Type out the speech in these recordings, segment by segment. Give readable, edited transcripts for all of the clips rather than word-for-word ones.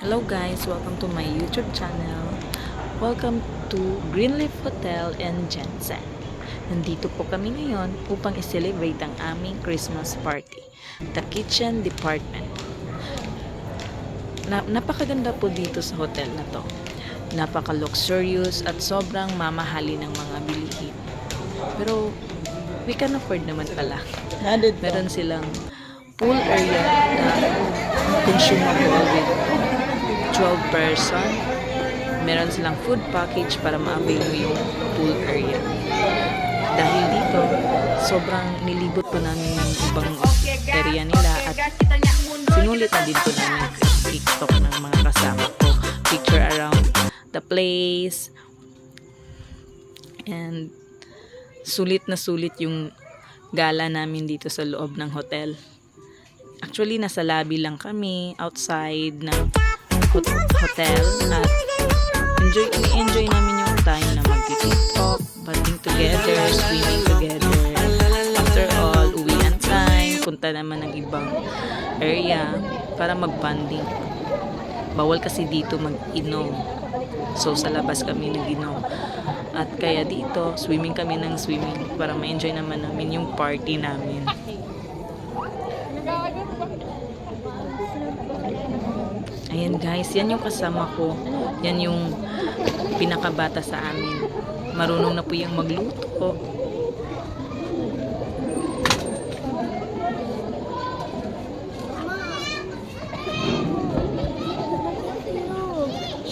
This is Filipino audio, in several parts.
Hello guys, welcome to my YouTube channel. Welcome to Greenleaf Hotel and Jensen. Nandito po kami ngayon upang i-celebrate ang aming Christmas party, the kitchen department. Napakaganda po dito sa hotel na to. Napaka-luxurious at sobrang mamahali ng mga bilihin. Pero we can afford naman pala. Meron silang pool area na consumable with 12 person. Meron silang food package para ma-avail mo yung pool area. Dahil dito, sobrang nilibot po namin yung ibang area nila at sinulit na din po namin TikTok ng mga kasama ko. Picture around the place. And sulit na sulit yung gala namin dito sa loob ng hotel. Actually, nasa lobby lang kami, outside ng hotel, at enjoy namin yung time na mag-tiktok, batting together, swimming together. After all, uwian time, punta naman ng ibang area para mag-bonding. Bawal kasi dito mag-inom. So, sa labas kami nag-inom. At kaya dito, swimming kami ng swimming para ma-enjoy naman namin yung party namin. Ayan guys, yan yung kasama ko. Yan yung pinakabata sa amin. Marunong na po yung magluto.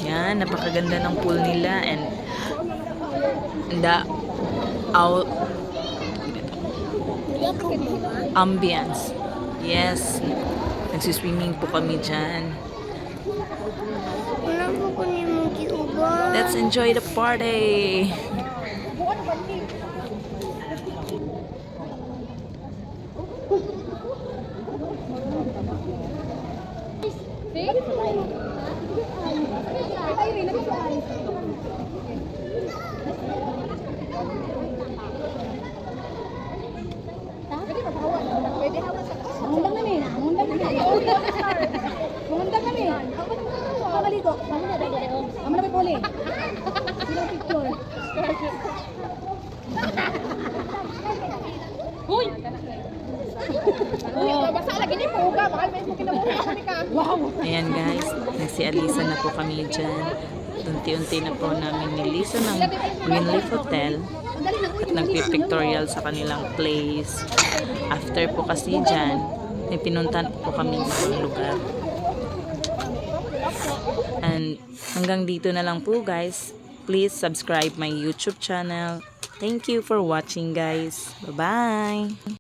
Yan, napakaganda ng pool nila and the ambience. Yes, nagsiswimming po kami dyan. Let's enjoy the party! Ayan guys, si Alisa na po kami dyan. Unti-unti na po namin nilisan ng Greenleaf Hotel at nagpipictorial sa kanilang place. After po kasi dyan, may pinuntan po kami ng lugar. And hanggang dito na lang po guys. Please subscribe my YouTube channel. Thank you for watching guys. Bye-bye!